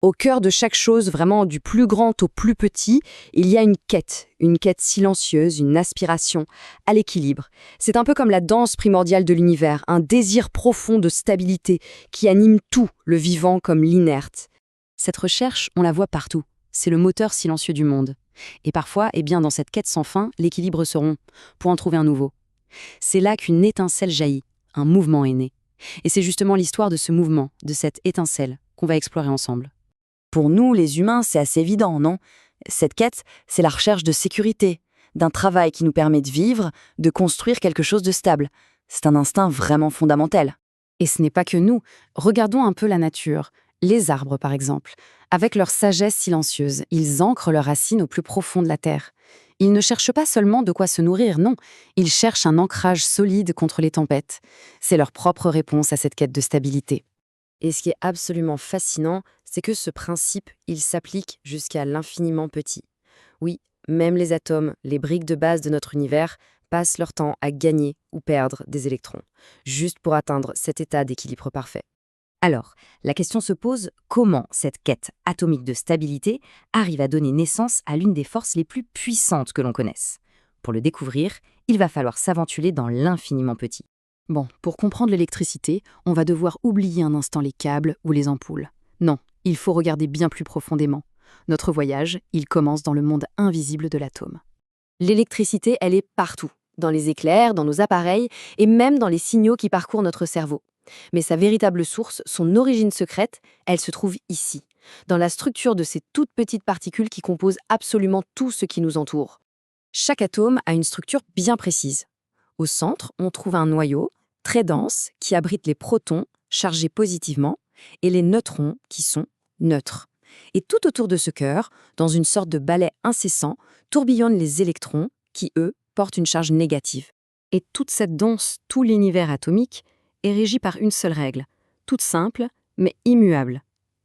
Au cœur de chaque chose, vraiment du plus grand au plus petit, il y a une quête silencieuse, une aspiration à l'équilibre. C'est un peu comme la danse primordiale de l'univers, un désir profond de stabilité qui anime tout, le vivant comme l'inerte. Cette recherche, on la voit partout. C'est le moteur silencieux du monde. Et parfois, dans cette quête sans fin, l'équilibre se rompt pour en trouver un nouveau. C'est là qu'une étincelle jaillit, un mouvement est né. Et c'est justement l'histoire de ce mouvement, de cette étincelle, qu'on va explorer ensemble. Pour nous, les humains, c'est assez évident, non? Cette quête, c'est la recherche de sécurité, d'un travail qui nous permet de vivre, de construire quelque chose de stable. C'est un instinct vraiment fondamental. Et ce n'est pas que nous. Regardons un peu la nature. Les arbres, par exemple. Avec leur sagesse silencieuse, ils ancrent leurs racines au plus profond de la terre. Ils ne cherchent pas seulement de quoi se nourrir, non. Ils cherchent un ancrage solide contre les tempêtes. C'est leur propre réponse à cette quête de stabilité. Et ce qui est absolument fascinant, c'est que ce principe, il s'applique jusqu'à l'infiniment petit. Oui, même les atomes, les briques de base de notre univers, passent leur temps à gagner ou perdre des électrons, juste pour atteindre cet état d'équilibre parfait. Alors, la question se pose, comment cette quête atomique de stabilité arrive à donner naissance à l'une des forces les plus puissantes que l'on connaisse? Pour le découvrir, il va falloir s'aventurer dans l'infiniment petit. Bon, pour comprendre l'électricité, on va devoir oublier un instant les câbles ou les ampoules. Non, il faut regarder bien plus profondément. Notre voyage, il commence dans le monde invisible de l'atome. L'électricité, elle est partout, dans les éclairs, dans nos appareils et même dans les signaux qui parcourent notre cerveau. Mais sa véritable source, son origine secrète, elle se trouve ici, dans la structure de ces toutes petites particules qui composent absolument tout ce qui nous entoure. Chaque atome a une structure bien précise. Au centre, on trouve un noyau, très dense, qui abrite les protons, chargés positivement, et les neutrons, qui sont neutres. Et tout autour de ce cœur, dans une sorte de balai incessant, tourbillonnent les électrons, qui, eux, portent une charge négative. Et toute cette danse, tout l'univers atomique, est régi par une seule règle, toute simple, mais immuable.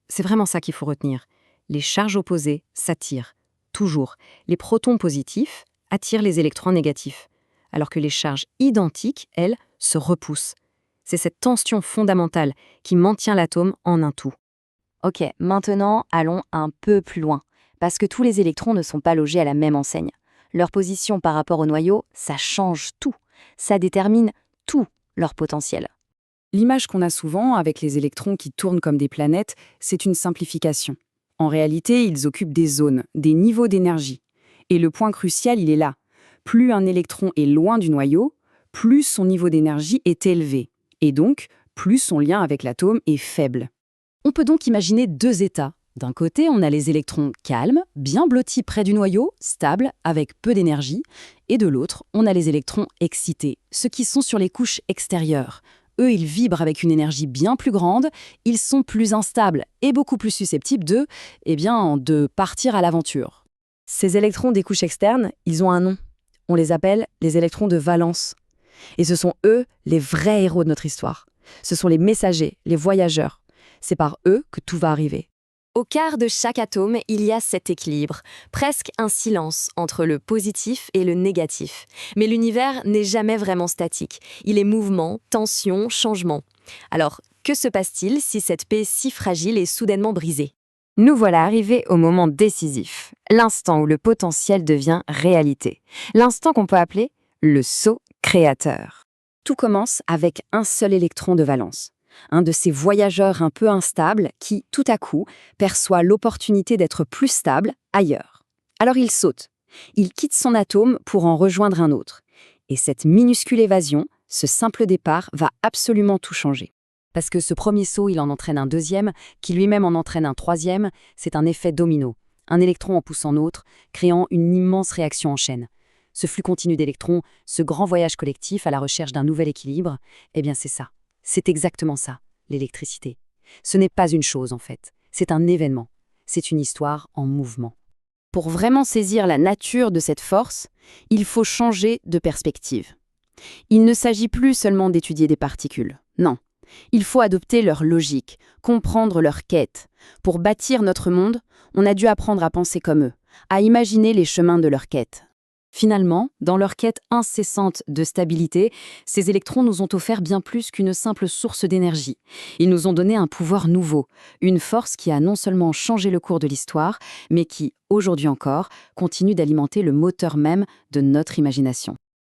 C'est vraiment ça qu'il faut retenir. Les charges opposées s'attirent, toujours. Les protons positifs attirent les électrons négatifs, alors que les charges identiques, elles, se repoussent. C'est cette tension fondamentale qui maintient l'atome en un tout. Ok, maintenant, allons un peu plus loin, parce que tous les électrons ne sont pas logés à la même enseigne. Leur position par rapport au noyau, ça change tout. Ça détermine tout leur potentiel. L'image qu'on a souvent avec les électrons qui tournent comme des planètes, c'est une simplification. En réalité, ils occupent des zones, des niveaux d'énergie. Et le point crucial, il est là. Plus un électron est loin du noyau, plus son niveau d'énergie est élevé. Et donc, plus son lien avec l'atome est faible. On peut donc imaginer deux états. D'un côté, on a les électrons calmes, bien blottis près du noyau, stables, avec peu d'énergie. Et de l'autre, on a les électrons excités, ceux qui sont sur les couches extérieures. Eux, ils vibrent avec une énergie bien plus grande, ils sont plus instables et beaucoup plus susceptibles de partir à l'aventure. Ces électrons des couches externes, ils ont un nom. On les appelle les électrons de valence. Et ce sont eux les vrais héros de notre histoire. Ce sont les messagers, les voyageurs. C'est par eux que tout va arriver. Au cœur de chaque atome, il y a cet équilibre, presque un silence entre le positif et le négatif. Mais l'univers n'est jamais vraiment statique. Il est mouvement, tension, changement. Alors, que se passe-t-il si cette paix si fragile est soudainement brisée? Nous voilà arrivés au moment décisif, l'instant où le potentiel devient réalité. L'instant qu'on peut appeler le saut créateur. Tout commence avec un seul électron de valence. Un de ces voyageurs un peu instables qui, tout à coup, perçoit l'opportunité d'être plus stable ailleurs. Alors il saute. Il quitte son atome pour en rejoindre un autre. Et cette minuscule évasion, ce simple départ, va absolument tout changer. Parce que ce premier saut, il en entraîne un deuxième, qui lui-même en entraîne un troisième. C'est un effet domino. Un électron en pousse un autre, créant une immense réaction en chaîne. Ce flux continu d'électrons, ce grand voyage collectif à la recherche d'un nouvel équilibre, c'est ça. C'est exactement ça, l'électricité. Ce n'est pas une chose, en fait. C'est un événement. C'est une histoire en mouvement. Pour vraiment saisir la nature de cette force, il faut changer de perspective. Il ne s'agit plus seulement d'étudier des particules. Non. Il faut adopter leur logique, comprendre leur quête. Pour bâtir notre monde, on a dû apprendre à penser comme eux, à imaginer les chemins de leur quête. Finalement, dans leur quête incessante de stabilité, ces électrons nous ont offert bien plus qu'une simple source d'énergie. Ils nous ont donné un pouvoir nouveau, une force qui a non seulement changé le cours de l'histoire, mais qui, aujourd'hui encore, continue d'alimenter le moteur même de notre imagination.